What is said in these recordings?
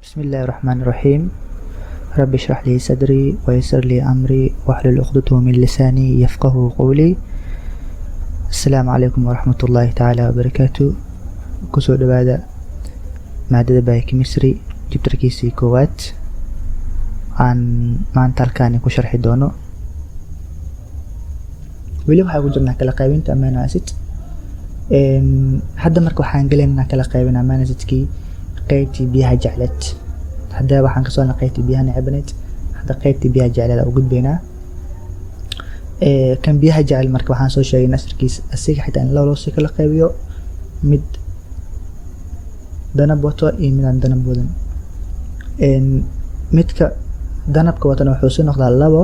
بسم الله الرحمن الرحيم. رب اشرح لي صدري ويسر لي أمري واحلل عقدة من لساني يفقه قولي. السلام عليكم ورحمة الله تعالى وبركاته. kusoo dhawaada maadada biochemistry chapterkiisii koowaad aan maanta halkaan ku sharxi doono. weli waxaa ku jirnaa kala qaybinta amino acid. hadda marka waxaan galeynaa kala qaybin amino acidkii qaybtii biyaha jecleed. hadda waxaan ka soo naqay qaybtii biyaha necbaneed. hadda qaybtii biyaha jecleed u gudbaynaa. kan biyaha jecel marka waxaan soo sheegay nasirkiisa asiga xitaa in loo sii kala qaybiyo mid danab wato iyo mid aan danab wadan. midka danabka watana wuxuu soo noqdaa labo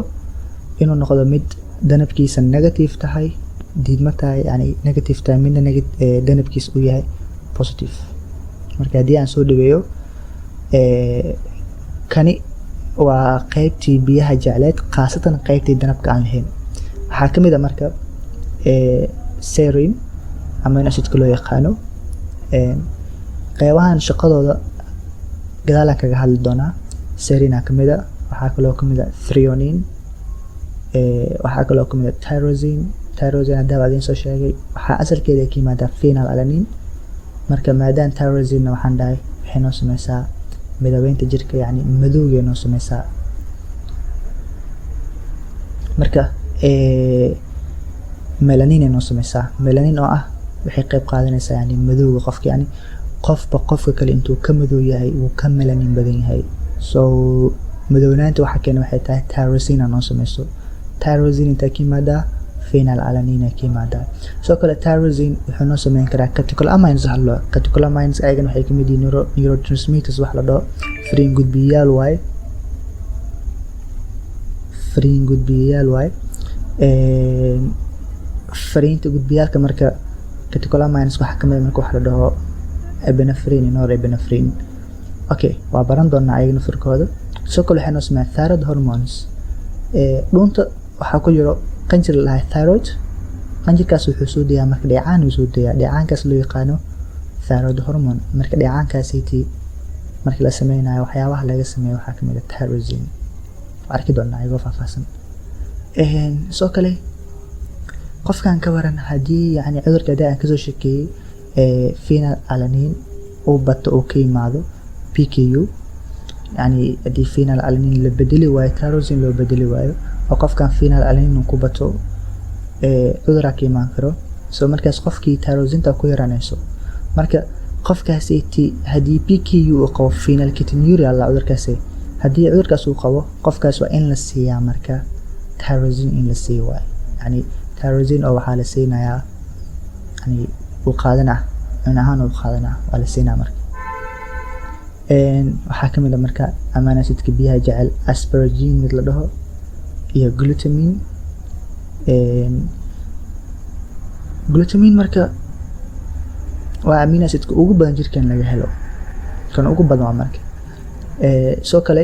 inuu noqdo mid danabkiisa negative tahay diidma tahay yani negative tahay midna danabkiisa uu yahay positive. marka haddii aan soo dhaweeyo kani waa qaybtii biyaha jecleed khaasatan qaybtii danabka aan lahayn. waxaa ka mid ah marka serine amino acidka loo yaqaano. qaybahan shaqadooda gadaalaan kaga hadli doonaa. serine ka mid ah, waxaa kaloo ka mid ah threonine, waxaa kaloo ka mid ah tyrosine. tyrosine hadda waa idin soo sheegay waxaa asalkeeda ka yimaadaa phenylalanine. marka maadaan tyrosine waxaan dhahay waxay noo sameysaa midabeynta jirka yani madowgay noo sameysaa. marka melanin noo sameysaa. melanin oo ah waxay qayb qaadanaysaa yani madowga qofka yani qofba qofka kale intuu ka madow yahay wuu ka melanin badan yahay. so madownaanta waxa keena waxay tahay tyrosine noo sameyso. tyrosine inta ka yimaadaa phenylalanine ka yimaadaa. soo kale tyrosine wuxuu noo sameyn karaa catecholamines hallo. catecholamines ayagana waxay kamid yihiin neurotransmitters wax la dhaho fariin gudbiyayaal waaye. fariin gudbiyayaal waaye. fariinta gudbiyaalka marka catecholamines waxa kamid ah marka wax la dhaho epinephrine iyo norepinephrine. okay waa baran doonaa ayagana firkooda. soo kale waxay noo sameeyaan thyroid hormones. dhuunta waxaa ku jiro qanjir la dhahay thyroid. qanjirkaas wuxuu soo dayaa marka dheecaan uu soo dayaa. dheecaankaas loo yaqaano thyroid hormone. marka dheecaankaasiitii markii la sameynayo waxyaabaha laga sameeyo waxaa kamid ah tyrosine. arki doonaa ayagoo faahfaahsan. soo kale qofkan ka waran haddii yani cudurka hadda aan kasoo sheekeeyey phenylalanine uu bato uu ka yimaado PKU yani haddii phenylalanine la bedeli waayo tyrosine loo bedeli waayo oo qofkan phenylalanine uu ku bato cuduraa ka imaan karo. so markaas qofkii tyrosinta ku yaraanayso. marka qofkaasi haddii PKU uu qabo phenylketonuria la cudurkaasi haddii cudurkaas uu qabo qofkaas waa in la siiyaa marka tyrosine in la siiyo waayo. yani tyrosine oo waxaa la siinayaa yani uu qaadanaa cun ahaan uu qaadanaa waa la siinaa marka. waxaa ka mid ah marka amino acidka biyaha jecel asparagine mid la dhaho iyo glutamine. glutamine marka waa amino acidka ugu badan jirkan laga helo kan ugu badan waa marka. soo kale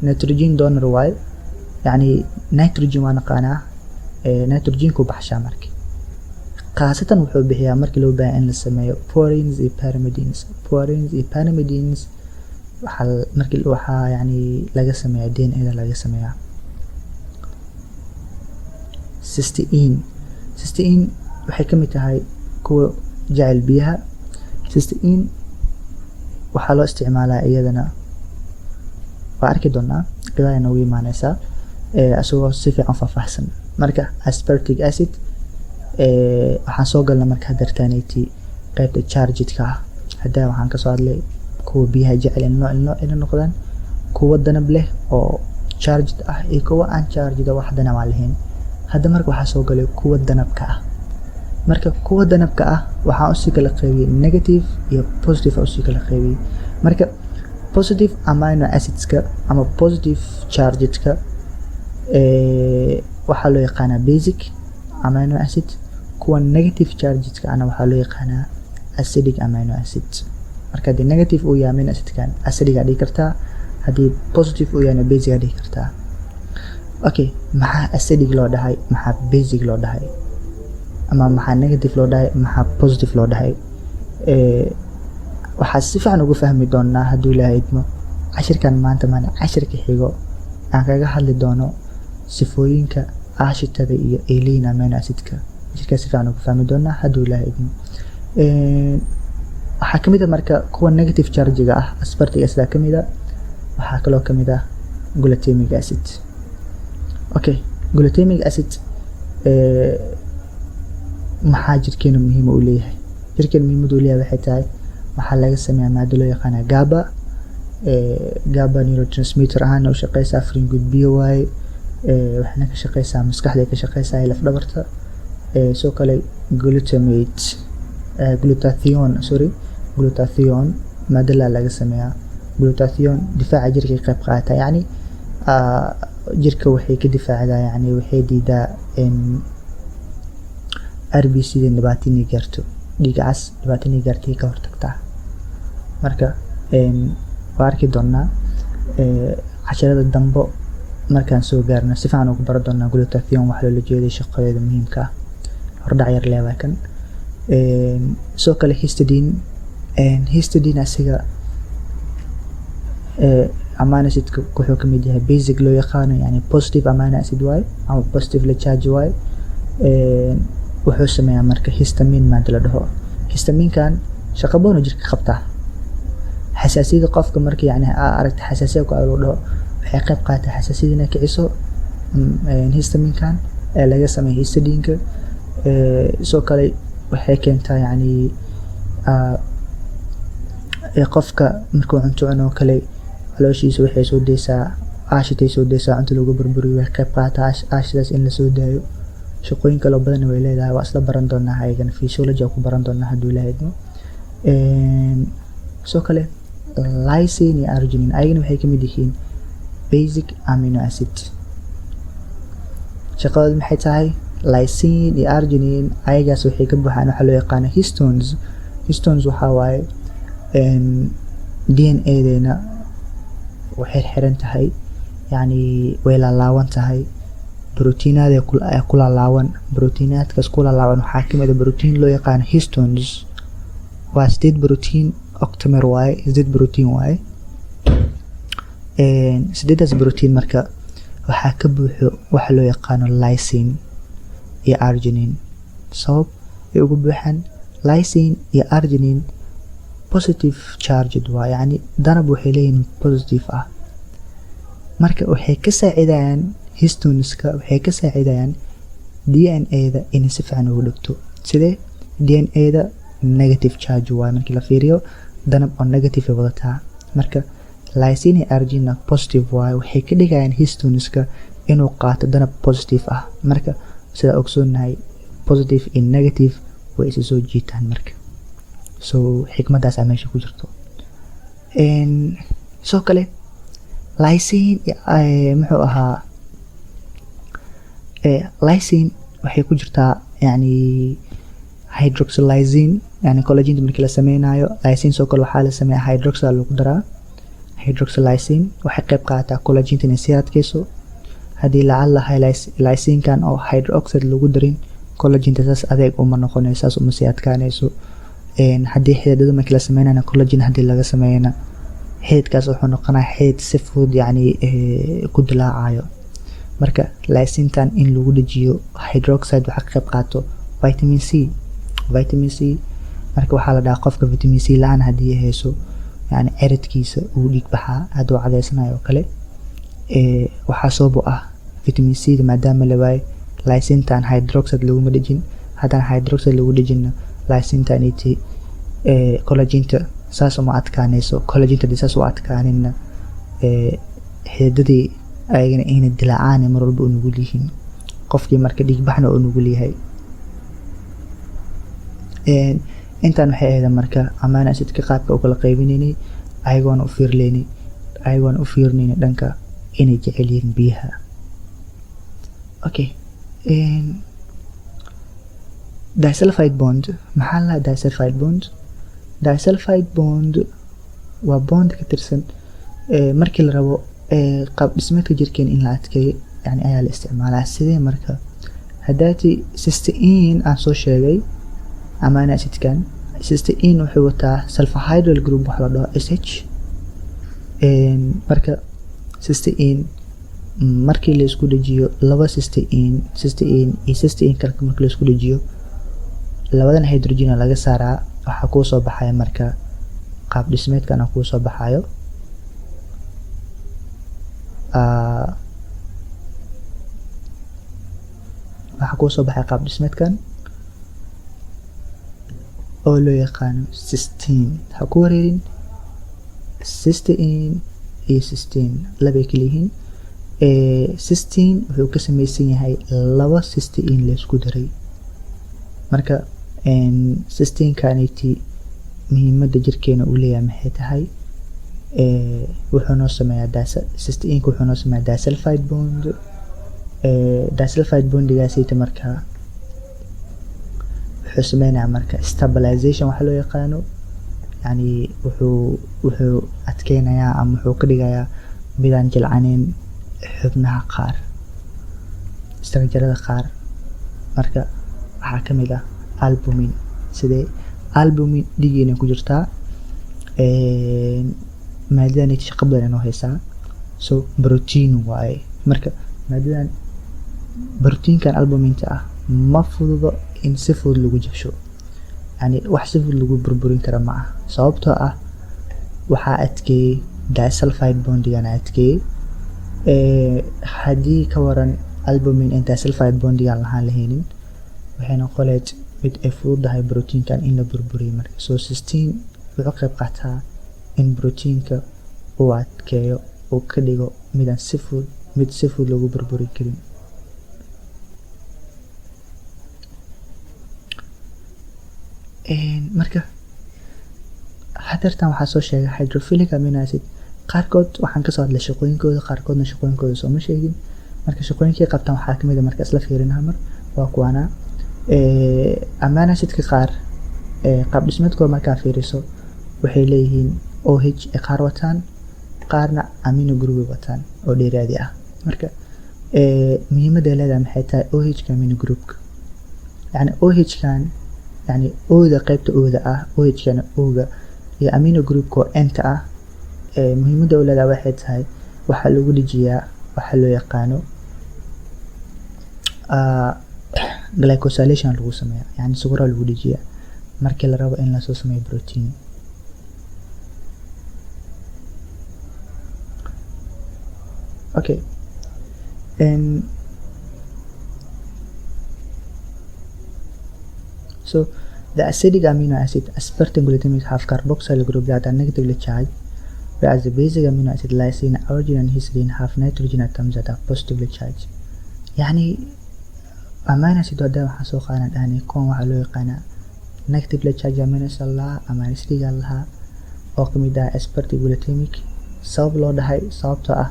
nitrogen donor waaye yani nitrogen waa naqaanaa. nitrogen ku baxshaa marka khaasatan wuxuu bixiyaa markii loo baahan in la sameeyo porins iyo pyrimidines. porins iyo pyrimidines waxaa yani laga sameeyaa DNA laga sameeyaa. cysteine. cysteine waxay kamid tahay kuwa jecel biyaha. cysteine waxaa loo isticmaalaa iyadana waa arki doonaa gadaal noogu imaanaysaa asagoo si fiican faahfaahsan. marka aspartic acid waxaan soo galna marka hadartaanayti qaybta chargedka ah. hadda waxaan kasoo hadlay kuwa biyaha jecel inay noqdaan kuwa danab leh oo charged ah iyo kuwa aan charged wax danab aan lahayn. hadda marka waxaa soo galay kuwa danabka ah. marka kuwa danabka ah waxaan usii kala qaybiyey negative iyo positive usii kala qaybiyey. marka positive amino acidska ama positive chargedka waxaa loo yaqaanaa basic amino acid. kuwa negative chargedka ana waxaa loo yaqaanaa acidic amino acid. marka haddii negative uu yahay amino acidkan acidic aa dhihi kartaa. haddii positive uu yahayna basic aa dhihi kartaa. okay maxaa acidic loo dhahay maxaa basic loo dhahay ama maxaa negative loo dhahay maxaa positive loo dhahay. waxaa si fiican ugu fahmi doonaa hadduu ilaahay idmo cashirkan maanta cashirka xigo aan kaga hadli doono sifooyinka aashitada iyo alien amino acidka. Cashirkaas si fiican ugu fahmi doonaa hadduu Ilaahay idmo. waxaa kamid ah marka kuwa negative charge-ga ah aspartic acid kamid ah, waxaa kaloo kamid ah glutamic acid. Okay, glutamic acid maxaa jirkeena muhiim u leeyahay? Jirkeena muhiimadu u leeyahay waxay tahay waxaa laga sameeyaa maado loo yaqaan GABA. GABA neurotransmitter ahaan u shaqeysaa afrin gudbiyo waaye. waxayna ka shaqeysaa maskaxda, ka shaqeysaa laf dhabarta. soo kale glutathione maado laga sameeyaa. glutathione difaaca jirka qayb qaata, yani jirka waxay ka difaacdaa, yani waxay diidaa in RBC dhibaato inay gaarto, dhiig cas dhibaato inay gaarto ka hortagtaa. marka waa arki doonaa casharada dambe markaan soo gaarno si fiican ugu baran doonaa glutathione wax loola jeedo, shaqadeeda muhiimka ah. hordhac yar leeyahay kan. soo kale histidine asiga amino acid wuxuu kamid yahay basic loo yaqaano, yani positive amino acid waaye ama positively charged waaye. wuxuu sameeyaa marka histamine maada la dhaho. histaminkan shaqo badan oo jirka qabtaa. xasaasiyada qofka marka yani aragta xasaasiyad ku loo dhaho waxay qayb qaata xasaasiyada inay kiciso. histaminkan ee laga sameeyo histidinka. soo kale waxay keentaa yani qofka markuu cunto cuno kale calooshiisa waxay soo deysaa aashitay soo deysaa cunto lagu burburiyo, waxay qayb qaata aashidaas in la soo daayo. shaqooyin kale oo badan way leedahay, waa isla baran doonaa ayagana physiology ku baran doonaa hadduu Ilaahay idmo. soo kale lysine iyo arginine ayagana waxay kamid yihiin basic amino acid. shaqadoodu maxay tahay? lysine iyo arginine ayagaas waxay ka buuxaan waxa loo yaqaan histones. histones waxaa waaye DNA-deena waxay xiran tahay, yani way laalaaban tahay. بروتينات كل لاوان بروتينات كل لاوان وحاكمة بروتين لو يقان هيستونز واسديد بروتين اوكتمر واي زيد بروتين واي. سديداس بروتين مركا وحاكب وحلو يقان اللايسين يا ارجينين. صوب يقول بحن لايسين يا ارجينين positive charged واي، يعني ضرب وحيلين positive marka waxay ka saacidayaan histoneska, waxay ka saacidayaan DNA-da in si fiican ugu dhigto. sidee DNA-da negative charge waa markii la fiiriyo danab oo negative ay wadataa. marka lysine iyo arginine positive waa waxay ka dhigayaan histoneska inuu qaato danab positive ah. marka sida ogsoonahay positive in negative way isu soo jiitaan. marka so xikmadaas meesha ku jirto. soo kale lysine muxuu ahaa lysine waxay ku jirtaa yani hydroxylysine, yani collagen markii la sameynayo lysine soo kale waxaa la sameeyaa hydroxyl lagu daraa. hydroxylysine waxay qayb qaadataa collagen inay sii adkeyso. haddii lacala lysinkan oo hydroxide lagu darin collagen saas adeeg uma noqonayso, saas uma sii adkaanayso. haddii xididada markii la sameynayo collagen haddii laga sameeyana xididkaas wuxuu noqonayaa xidid si fudud yani ku dilaacayo. marka lysintan in lagu dhajiyo hydroxide waxa ka qayb qaato vitamin C. marka waxaa la dhahaa qofka vitamin C la-aan haddii hayso yani ciridkiisa uu dhiig baxaa hadduu cadeysanayo kale. waxaa sabab u ah vitamin C maadaama la waayo lysintan hydroxide laguma dhejin. haddaan hydroxide lagu dhejinna lysintan collaginta saas uma adkaanayso. collaginta hadii saas u adkaanina xididadii ayagana ayna dilaacaan mar walba u nugul yihiin. qofkii marka dhiig baxna oo nugul yahay. intaan waxay ahayd marka amino acidka qaabka u kala qaybinaynay ayagoona u fiirinaynay dhanka inay jecel yihiin biyaha. okay, disulfide bond maxaa la disulfide bond? disulfide bond waa bond ka tirsan markii la rabo qaab dhismeedka jirkeena in la adkeeyo yani ayaa la isticmaalaa. sidee marka? haddaati cysteine aan soo sheegay amino acidkan cysteine wuxuu wataa sulfhydryl group waxa la dhaho SH. marka cysteine markii la isku dhajiyo laba cysteine iyo cysteine kale markii la isku dhajiyo labadan hydrogen laga saaraa waxa ku soo baxaya marka qaab dhismeedkan ku soo baxayo waxa ku soo baxay qaab dhismeedkan oo loo yaqaano cysteine. Ha ku wareerin cysteine iyo cysteine laba kala yihiin. Cysteine wuxuu ka samaysan yahay laba cysteine la isku daray. Marka cysteine kaniti muhiimadda jirkeena uu leeyahay maxay tahay? wuxuu noo sameeyaa cysteine wuxuu noo sameeyaa disulfide bond. Disulfide bondigaasayta marka wuxuu sameynaa marka stabilization waxa loo yaqaano, yani wuxuu adkeynayaa ama wuxuu ka dhigayaa midaan jilcaneyn xubnaha qaar, structurada qaar. marka waxaa kamid ah albumin. sidee albumin dhigeena ku jirtaa, maadadan shaqo badan inoo haysaa, so protein waaye. marka maadadan proteinkan albuminta ah ma fududo in si fudud lagu jabsho, yani wax si fudud lagu burburin kara ma aha, sababtoo ah waxaa adkeeyey disulfide bondigana adkeeyey. haddii ka waran albumin in disulfide bondigan lahaan lahaynin, waxay noqoleed mid ay fududahay proteinkan in la burburiyo. marka so cysteine wuxuu qayb qaataa in proteinka uu adkeeyo uu ka dhigo mid si fudud lagu burburin karin. marka hadeertan waxaa soo sheegay hydrophilic amino acid qaarkood waxaan kasoo hadlay shaqooyinkooda, qaarkoodna shaqooyinkooda sooma sheegin. marka shaqooyinkay qabtaan waxaa kamid ah marka isla fiirinaha mar waa kuwana amino acidka qaar qaab dhismeedkooda markaa fiiriso waxay leeyihiin OH ee qaar wataan, qaarna amino group wataan oo dheeraadi ah. marka muhiimadda ay leedahay maxay tahay OH-ka amino groupka, yani OH-kan yani ooda qaybta ooda ah, OH-kana ooga iyo amino groupka oo enta ah. muhiimadda uu leedahay waxay tahay waxaa lagu dhijiyaa waxa loo yaqaano glycosylation lagu sameeyaa, yani sukura lagu dhijiyaa markii la rabo in lasoo sameeyo protein. okay so the acidic amino acid aspartic glutamate have carboxyl group that are negatively charged, whereas the basic amino acid lysine, arginine and histidine have nitrogen atoms that are positively charged. yani amino acid hadda waxaa soo qaadan dhahnay kuwan waxaa loo yaqaanaa negatively charged amino acid lahaa ama acidic lahaa oo kamid ah aspartic glutamate. sabab loo dhahay sababtoo ah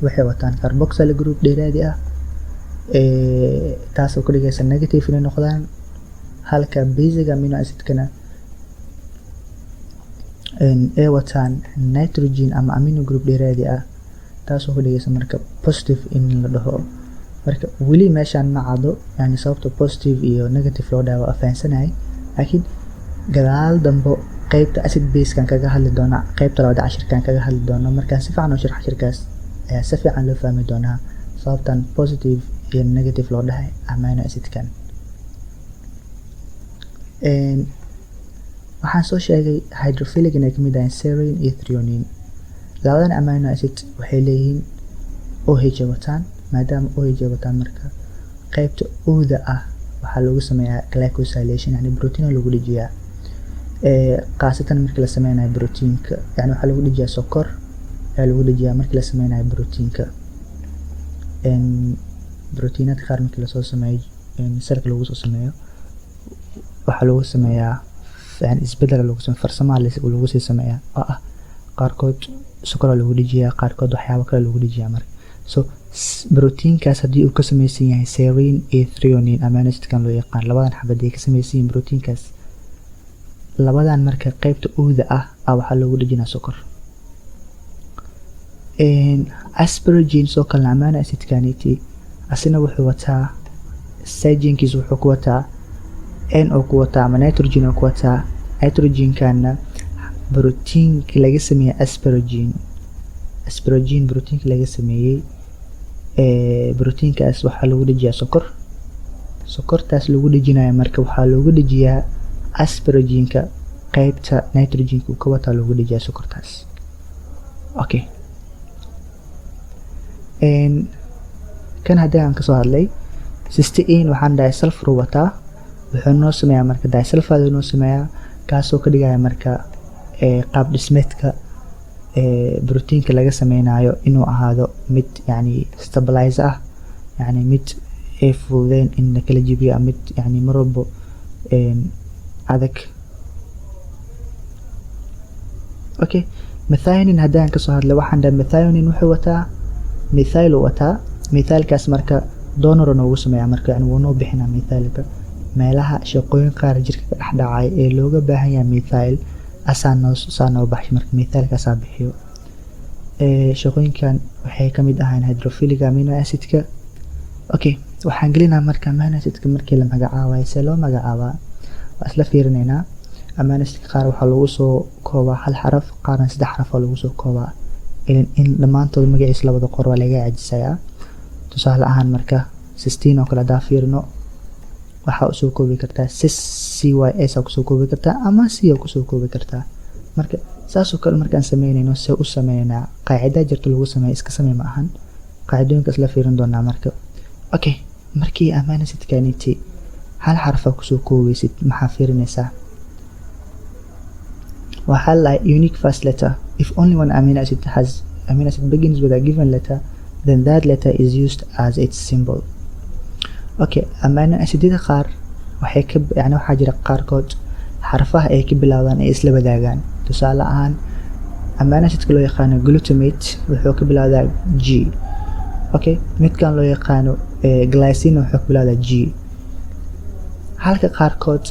waxay wataan carboxyl group dheeraadi ah, taasoo ka dhigaysa negative inay noqdaan, halka basic amino acidkana ay wataan nitrogen ama amino group dheeraadi ah, taasoo ka dhigaysa marka positive in la dhaho. marka weli meeshaan ma cado yani sababta positive iyo negative loo dhaho waa fahansanahay, laakiin gadaal dambo qaybta acid base kan kaga hadli doona, qaybta labada cashirkan kaga hadli doona. marka si fiican oo sharax cashirkaas ayaa si fiican loo fahmi doonaa sababtan positive iyo negative loo dhahay amino acidkan. waxaan soo sheegay hydrophilic inay kamid ahayn serine iyo threonine. labadan amino acid waxay leeyihiin OH wataan, maadaama OH wataan marka qaybta ooda ah waxaa lagu sameeyaa glycosylation, yani protein lagu dhijiyaa. qaasatan markii la sameynayo proteinka, yani waxaa lagu dhijiyaa sokor ayaa lagu dhijiyaa markii la sameynayo proteinka. proteinada qaar markii lasoo sameeyo sarka lagu soo sameeyo waxaa lagu sameeyaa yani isbedel lagu sameeyo, farsamo lagu sii sameeyaa oo ah qaarkood sokor lagu dhijiyaa, qaarkood waxyaabo kale lagu dhijiyaa. marka so proteinkaas haddii uu ka samaysan yahay serine iyo threonine amino acidkan loo yaqaan, labadan xabad ay ka samaysan yihiin proteinkaas, labadan marka qaybta ooda ah waxaa lagu dhijinaa sokor. asparagine soo kalena amino acidkaniti asina wuxuu wataa cygenkiis wuxuu ku wataa N oo ku wataa ama nitrogen oo ku wataa. nitrogenkana borotiinka laga sameeyey asparagine borotiinka laga sameeyey borotiinkaas waxaa lagu dhajiyaa sokortaas lagu dhajinayo marka waxaa loogu dhajiyaa asparaginka qaybta nitrogenka uu ka wataa loogu dhajiyaa sokortaas. Okay, kan haddii aan kasoo hadlay cysteine waxaan dhahay sulfur wataa, wuxuu noo sameeyaa marka disulfide noo sameeyaa, kaasoo ka dhigaya marka qaab dhismeedka borotiinka laga sameynayo inuu ahaado mid yani stabilizer ah, yani mid ay fududeyn in la kala jibiyo, mid yani mar walbo adag. Okay, methionine haddii aan kasoo hadlay waxaan dhahay methionine wuxuu wataa methyl uu wataa, methylkaas marka donor noogu sameeyaa marka yani wuu noo bixinaa methylka meelaha shaqooyin qaar jirka ka dhex dhacay ee looga baahan yahay methyl asaa noo baxshay marka methylkaasaa bixiyo. Shaqooyinkan waxay ka mid ahaan hydrophilic amino acidka. Okay, waxaan gelinaa marka amino acidka markii la magacaabayo see loo magacaabaa waa isla fiirinaynaa. amino acidka qaar waxaa lagu soo koobaa hal xaraf, qaarna 3 xaraf oo lagu soo koobaa, in dhammaantood magaciisa labada qor waa laga cajisayaa. tusaale ahaan marka cysteine oo kale hadaa fiirino waxaa usoo koobi kartaa CYS aa kusoo koobi kartaa ama C aa kusoo koobi kartaa. marka saasoo kale markaan sameynayno see u sameynaa qaacidaa jirto lagu sameeya iska samey ma ahan, qaacidooyinkaas la fiirin doonaa marka. Okay, markii amino acidkaniti hal xaraf aa kusoo koobeysid maxaa fiirinaysaa? waxaa la unique first letter. If only one amino acid begins with a given letter, then that letter is used as its symbol. Okay, amino acidyada qaar waxay ka yani waxaa jira qaarkood xarfaha ay ka bilaawdaan ay isla wadaagaan. tusaale ahaan amino acidka loo yaqaano glutamate wuxuu ka bilaawdaa G. Okay, midkan loo yaqaano glycine wuxuu ka bilaawdaa G. halka qaarkood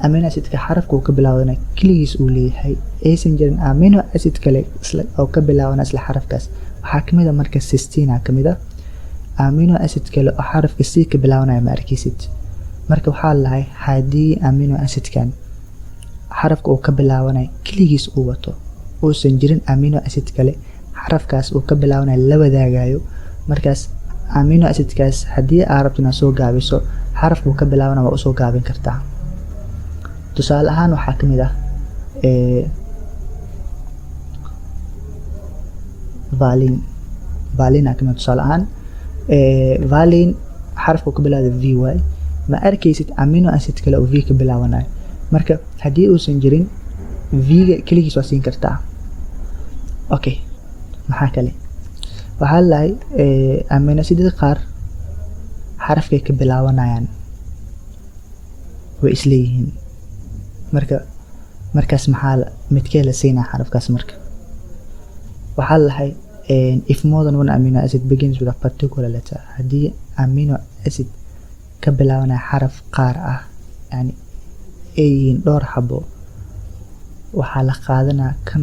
amino acidka xarafka uu ka bilaawdana kaligiis uu leeyahay, aysan jirin amino acid kale oo ka bilaawna isla xarafkaas. waxaa kamid ah marka cysteine kamid ah amino acid kale oo xarafka C ka bilaawanayo ma arkaysid. marka waxaa lahay haddii amino acidkan xarafka uu ka bilaawanayo kaligiis uu wato, uusan jirin amino acid kale xarafkaas uu ka bilaawanayo la wadaagayo, markaas amino acidkaas haddii aad rabto inaad soo gaabiso xarafka uu ka bilaawanayo waa usoo gaabin kartaa. tusaale ahaan waxaa kamid ah valine kamid. tusaale ahaan valine xarafka uu ka bilaawda VY ma arkaysid amino acid kale oo V ka bilaawanayo, marka haddii uusan jirin V-ga kaligiis waa siin kartaa. Okay, maxaa kale waxaa lahay amino acidyada qaar xarafkay ka bilaawanayaan way isleeyihiin, markaas maxaa midkee la siinaa xarafkaas? marka waxaa lahay if more than one amino acid begins with a particular letter, haddii amino acid ka bilaawanaya xaraf qaar ah yani ay yihiin dhowr xabo, waxaa la qaadanaa kan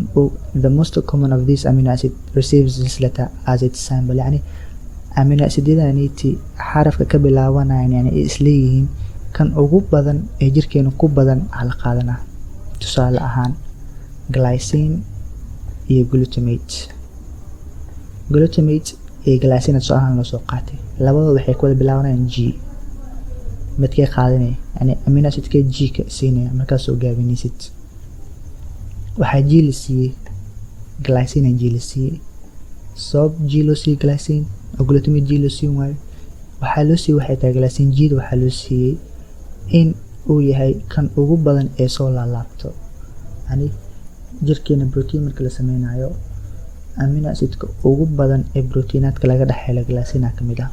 the most common of these amino acid receives this letter as its symbol. yani amino acidyadaniti xarafka ka bilaawanayaan yani ay isleeyihiin kan ugu badan ee jirkeena ku badan aa la qaadanaa. tusaale ahaan glycine iyo glutamate iyo glycine soo ahaan loo soo qaatay, labadooda waxay ku wada bilaawanayaan G. midkee qaadanaya yani amino acidkee G ka siinaya markaas soo gaabinaysid? waxaa G la siiyey glycine, G la siiyey sabab G loo siiyey glycine oo glutamate G loo siin waayo waxaa loo siiyey waxay tahay glycine G waxaa loo siiyey in uu yahay kan ugu badan ee soo laalaabto. yani jirkeena protein marka la sameynayo amino acidka ugu badan ee proteinaadka laga dhaxeeyo glycine kamid ah,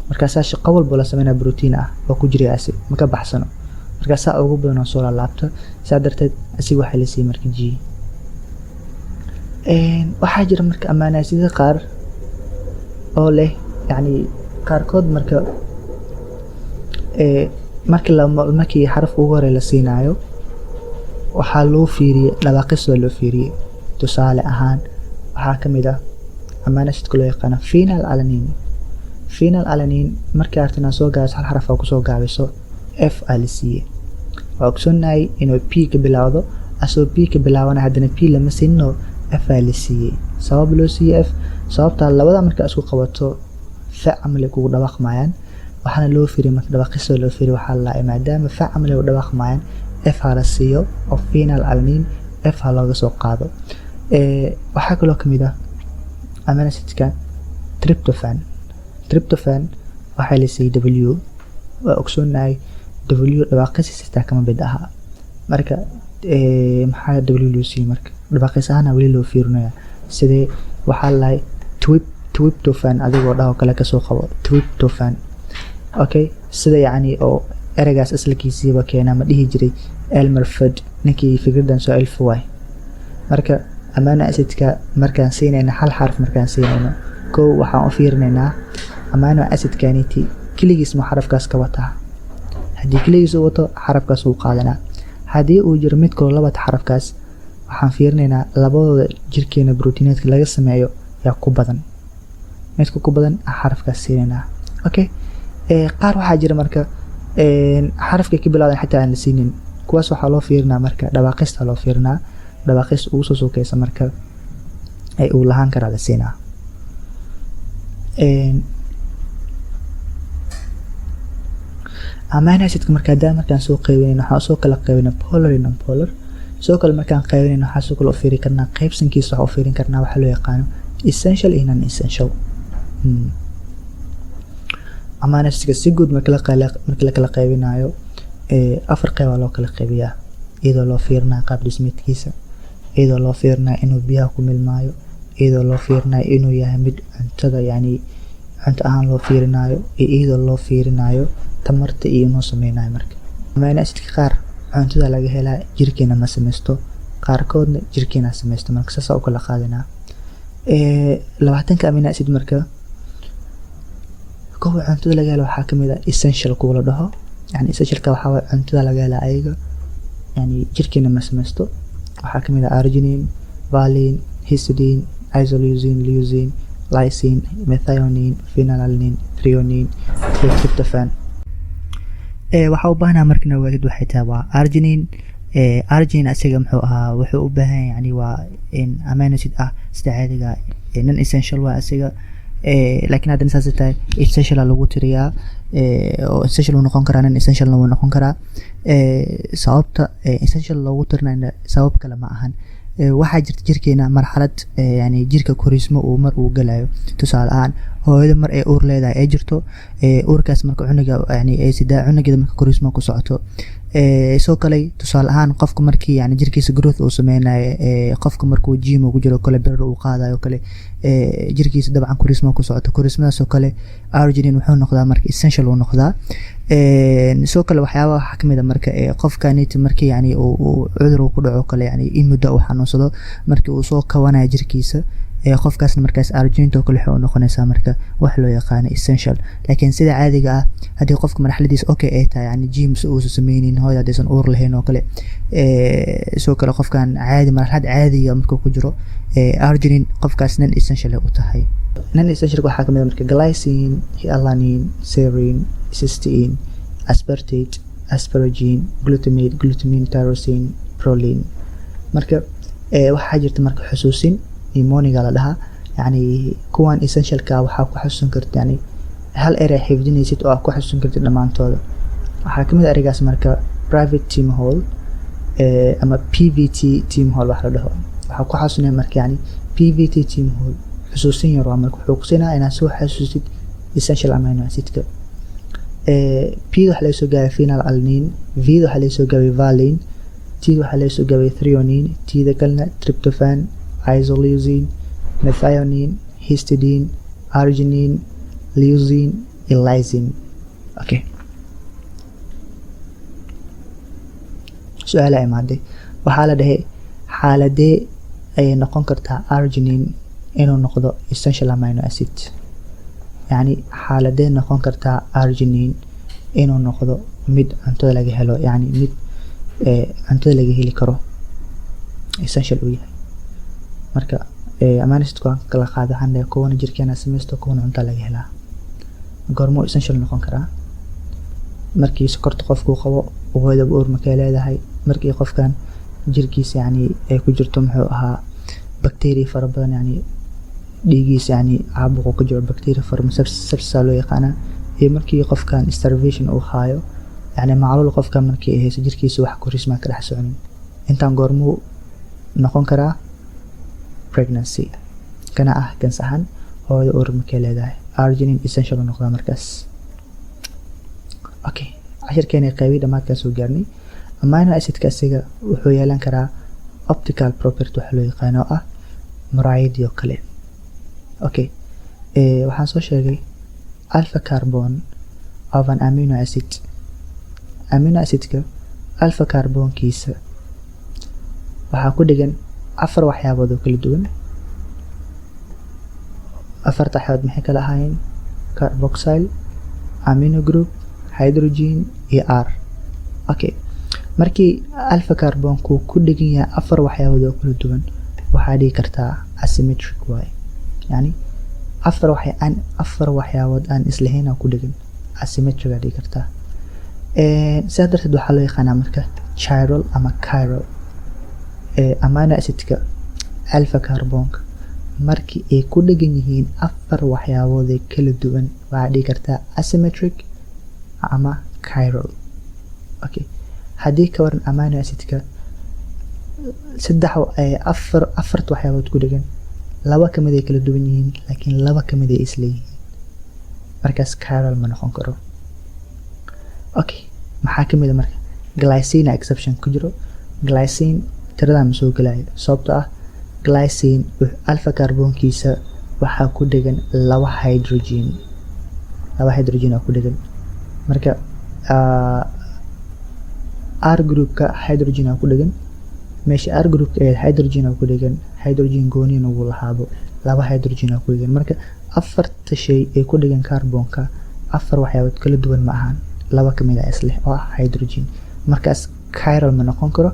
markaasaa shaqo walbo la sameynaa protein ah oo ku jira acid ma ka baxsano, markaasaa ugu badan oo soo laalaabto. saa darteed asiga waxaa la siiyey marka G. waxaa jira marka amino acidyada qaar oo leh yani qaarkood marka markii xarafka ugu hore la siinayo waxaa loo fiiriyey dhawaaqis waa loo fiiriyey. tusaale ahaan waxaa kamid ah amino acidka loo yaqaano phenyl alanine markii aad rabto soo gaabiso hal xaraf aa kusoo gaabiso F aa la siiyey. waa ogsoonahay inuu P ka bilaawdo asoo p ka bilaabanaya haddana p lama siinno f aa la siiyey. sabab loo siiyey f sababtaa labada markaa isku qabato fa camali kugu dhawaaqmayaan waxaana loo fiiriy marka dhawaaqista loo fiiriy waxaa la maadaama fa camali u dhawaaqmayaan f ha la siiyo oo phenyl alanine f ha looga soo qaado. waxaa kaloo kamid ah amino acidka tryptophan waxaa la siiyey w waa ogsoonahay w dhawaaqista kama mid aha marka maxaa w loo siiyey marka dhawaaqis ahaan weli loo fiirinaya sidee waxaa lahay tryptophan adigoo dhaho kale kasoo qabo tryptophan okay sida yacni oo ereygaas asalkiisiiba keena ma dhihi jiray Elmer Fudd ninkii fikradan soo alfaway. marka amino acidka markaan siinayna hal xarf markaan siinayno kow waxaan u fiirinaynaa amino acidkaniti keligiis ma xarafkaas ka wataa haddii keligiis uu wato xarafkaas uu qaadanaa haddii uu jiro mid kaloo labada xarafkaas waxaan fiirinaynaa labadooda jirkeena borotiineedka laga sameeyo yaa ku badan midka ku badan xarafkaas siinaynaa. okay qaar waxaa jira marka xarafka ka bilowdan xataa aan la siinin kuwaas waxaa loo fiirinaa marka dhawaaqista loo fiirinaa dhawaaqis ugu soo sokaysa marka ay uu lahaan karaa la siinaa. amino acidka marka haddaan markaan soo qaybinayno waxaan soo kala qaybinaa polar iyo non-polar soo kale markaan qaybinayno waxaa soo kale u fiiri karnaa qaybsankiisa waxaa u fiirin karnaa waxa loo yaqaano essential iyo non-essential. amino acidka si guud marka la kala qaybinayo afar qayb loo kala qaybiyaa iyadoo loo fiirinayo qaab dhismeedkiisa iyadoo loo fiirinayo inuu biyaha ku milmaayo iyadoo loo fiirinayo inuu yahay mid cuntada yacni cunto ahaan loo fiirinayo iyo iyadoo loo fiirinayo tamarta iyo inuu sameynayo. marka amino acidka qaar cuntada laga helaa jirkeena ma samaysto qaarkoodna jirkeena samaysto marka saas u kala qaadanaa. 20 amino acid marka kuwa cuntada laga helo waxaa kamid ah essential kuwa la dhaho yani essentialka waxaa waye cuntada laga hela ayaga yani jirkeena ma samaysto waxaa kamid ah arginine, valine, histidine, isoleucine, leucine, lysine, methionine, phenylalanine, threonine, tryptophan. waxaa u baahnaa markana waagid waxay tahay waa arginine asiga muxuu ahaa wuxuu u baahan yani waa amino acid ah sida caadiga non essential waa asiga laakiin haddana saas tahay essential lagu tiriyaa oo essential uu noqon karaa non essential uu noqon karaa sababta essential loogu tirinayo sabab kale ma ahan waxaa jirta jirkeena marxalad yani jirka korismo uu mar uu galayo tusaale ahaan hooyada mar ay uur leedahay ay jirto uurkaas marka cunuga yani ay sidaa cunugeeda marka korismo ku socoto soo kale tusaale ahaan qofka markii yani jirkiisa growth uu sameynayo qofka markuu gym ugu jiro kale bir uu qaadayo kale jirkiisa dabcan korismo ku socoto korismadaas oo kale arginine wuxuu noqdaa marka essential uu noqdaa. soo kale waxyaabaha waxaa kamid ah marka qofkaniti markii yani uu cudur ku dhaco kale yani in muddo uu xanuunsado markii uu soo kawanayo jirkiisa qofkaasna markaas arginine oo kale wuxuu noqonaysaa marka wax loo yaqaan essential. laakiin sida caadiga ah haddii qofka marxaladiisa okay ay tahay yani gyms uu sameynin hooyada hadaysan uur lahayn oo kale soo kale qofkan caadi marxalad caadiga markuu ku jiro arginine qofkaas non essential u tahay. non essential waxaa kamid ah marka glycine, alanine, serine, cysteine, aspartate, asparagine, glutamate, glutamine, tyrosine, proline. marka waxaa jirta marka xusuusin mnemoniga la dhahaa yani kuwan essentialka waxaa ku xasuusan karta yani hal erey xifdinaysid oo ku xasuusan kartid dhamaantooda waxaa kamid ah ereygaas marka private team hall ama PVT team hall wax la dhaho waxaa ku xasuusanaya marka yani PVT team hall xusuusin yar waa marka wuxuu kusinaa inaad soo xasuusid essential amino acidka P waxa laga soo gaabay phenylalanine, V waxa laga soo gaabay valine, T waxa laga soo gaabay threonine, T da kalena tryptophan, isoleucine, methionine, histidine, arginine, leucine, iyo lysine. okay su'aala imaaday waxaa la dhahay xaaladee ayay noqon kartaa arginine inuu noqdo essential amino acid yani xaaladee noqon kartaa arginine inuu noqdo mid cuntada laga helo yani mid cuntada laga heli karo essential uu yahay. marka amino acidku kala qaado hande kuwana jirkeena samaysto kuwana cunta laga helaa goormo essential noqon karaa markii sokorta qofku qabo hooyada uur ma ka leedahay markii qofkan jirkiisa yani ay ku jirto muxuu ahaa bacteria fara badan yani dhiigiisa yani caabuq ku jiro bacteria fara sepsis loo yaqaana iyo markii qofkan starvation uu haayo yani macluul qofkan markii ay hayso jirkiisa wax korisma ka dhex soconin intaan goormuu noqon karaa pregnancy kana ah kan saxan hooyo uur markay leedahay arginine essential noqda markaas. Okay, cashirkeena qaybi dhamaadka soo gaarnay. Amino acidka asiga wuxuu yeelan karaa optical property waxa loo yaqaan oo ah muraayad iyo kale. Okay, waxaan soo sheegay alpha carbon of an amino acid. Amino acidka alpha carbon kiisa waxaa ku dhigan afar waxyaabood oo kala duwan. afarta waxyaabod maxay kala ahaayeen carboxyl, amino group, hydrogen iyo R. Okay, markii alpha carbon ku dhigan yahay afar waxyaabood oo kala duwan waxaa dhigi kartaa asymmetric way, yani afar waxyaabood aan islahayn ku dhigan asymmetric dhigi kartaa. Sidaa darteed waxaa loo yaqaanaa marka chiral ama chiral. Amino acidka alpha carbon markii ay ku dhigan yihiin afar waxyaabood ee kala duwan waxaa dhigi kartaa asymmetric ama chiral. Okay, haddii ka waran amino acidka afarta waxyaabood ku dhigan laba ka mid ay kala duwan yihiin laakiin laba ka mid ay isla yihiin markaas chiral ma noqon karo. Okay, maxaa ka mid ah marka glycine exception ku jiro. Glycine tirada ma soo galayo sababtoo ah glycine alpha carbonkiisa waxaa ku dhigan laba hydrogen oo ku dhigan marka R groupka hydrogen oo ku dhigan meesha R groupka ee hydrogen oo ku dhigan hydrogen gooniin uu lahaabo laba hydrogen oo ku dhigan marka afarta shay ee ku dhigan carbonka afar waxyaabood kala duwan ma ahan laba ka mid ah isla oo ah hydrogen markaas chiral ma noqon karo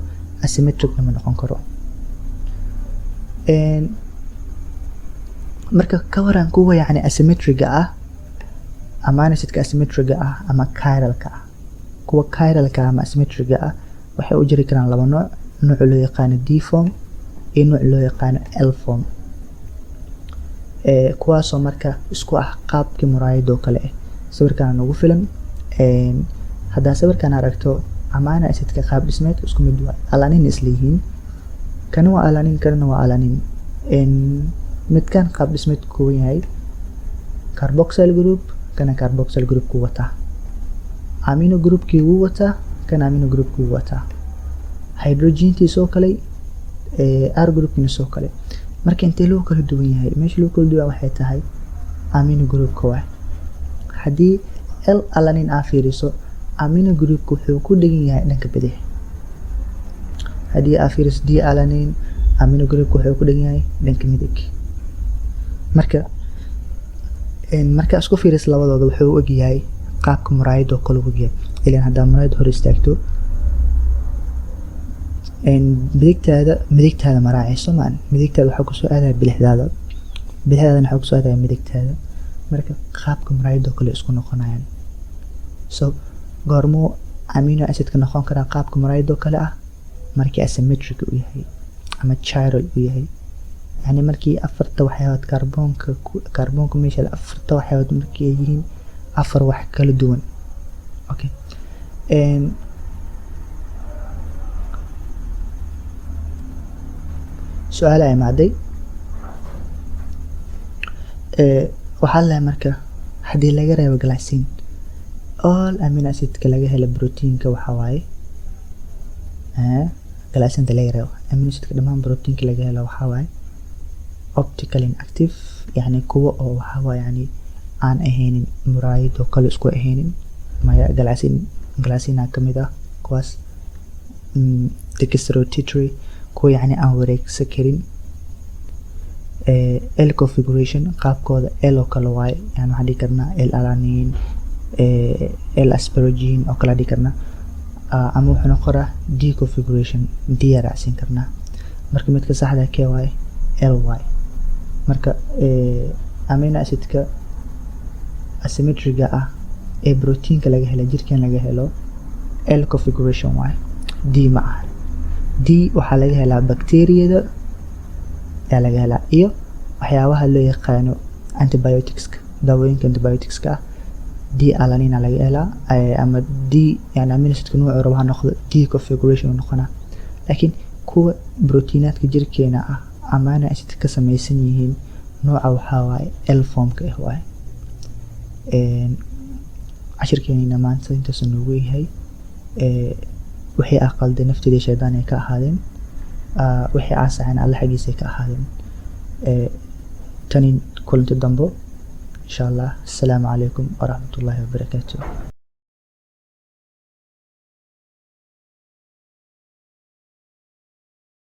asymmetric ma noqon karo. Marka ka waran kuwa yani asymmetric ah amino acidka asymmetric ah ama chiralka ah kuwa chiralka ama asymmetric ah waxay u jiri karaan laba nooc loo yaqaan D form iyo nooc loo yaqaan L form. Kuwaasoo marka isku ah qaabkii muraayad oo kale ah. Sawirkan ugu filan hadda sawirkan aragto amino acidka qaab dhismeed isku mid waa alanine isla yihiin kana waa alanine kana waa alanine. Midkan qaab dhismeed ku yahay carboxyl group kana carboxyl group ku wata amino group ki uu wata kana amino group ku wata hydrogen tii soo kale R group ni soo kale marka intee loo kala duwan yahay meesha loo kala duwan waxay tahay amino group ka waa hadii L alanine ah fiiriso amino group wuxuu ku dhigan yahay dhanka bidix hadii ah fiiriso D alanine amino group wuxuu ku dhigan yahay dhanka midig marka isku fiiris labadooda wuxuu u egyahay qaabka muraayad oo kale u egyahay ilaan hadaa muraayad hor istaagto midigtaada maraacayso maan midigtaada waxaa kusoo aadaya bidixdaadana waxaa kusoo aadaya midigtaada marka qaabka muraayad oo kale isku noqonayaan. So goormuu amino acidka noqon karaa qaabka muraayad oo kale ah markii asymmetric uu yahay ama chiral uu yahay yani markii afarta waxyaabood carbonka meesha afarta waxyaabood markii ay yihiin afar wax kala duwan. Okay, su'aal ay maaday waxaa la marka hadii laga reebo glycine all amino acidka laga helo proteinka waxa waaye glycine laga reebo amino acidka dhamaan proteinka laga helo waxa waaye optically inactive yani kuwa oo waxa waaye yani aan ahaynin muraayad oo kale isku ahaynin maya glycine kamid ah kuwaas dextrorotatory kuwa yani aan wareegsan karin L configuration qaabkooda L oo kale waaye yani waxaan dhihi karnaa L alanine L asparagine oo kale dhihi karnaa ama wuxuu noqon karaa D configuration D raacsin karnaa marka midka saxda kee waaye L waaye marka amino acidka asymmetric ah ee proteinka laga helo jirkan laga helo L configuration waaye D ma aha D waxaa laga helaa bakteeriyada ayaa laga helaa iyo waxyaabaha loo yaqaano antibioticska daawooyinka antibioticska ah D alanine laga helaa ama D yani amino acidka noocu rabo ha noqdo D configuration noqona laakiin kuwa proteinaadka jirkeena ah amino acid ka samaysan yihiin nooca waxaa waaye L formka ah waaye cashirkeenina maanta intaas noogu yahay wixii aqalday nafteeda shaydaan ay ka ahaadeen wixii aasaxeen alla xagiisa ay ka ahaadeen tani kulanti dambo insha allah assalaamu calaykum waraxmatullaahi wabarakaatuh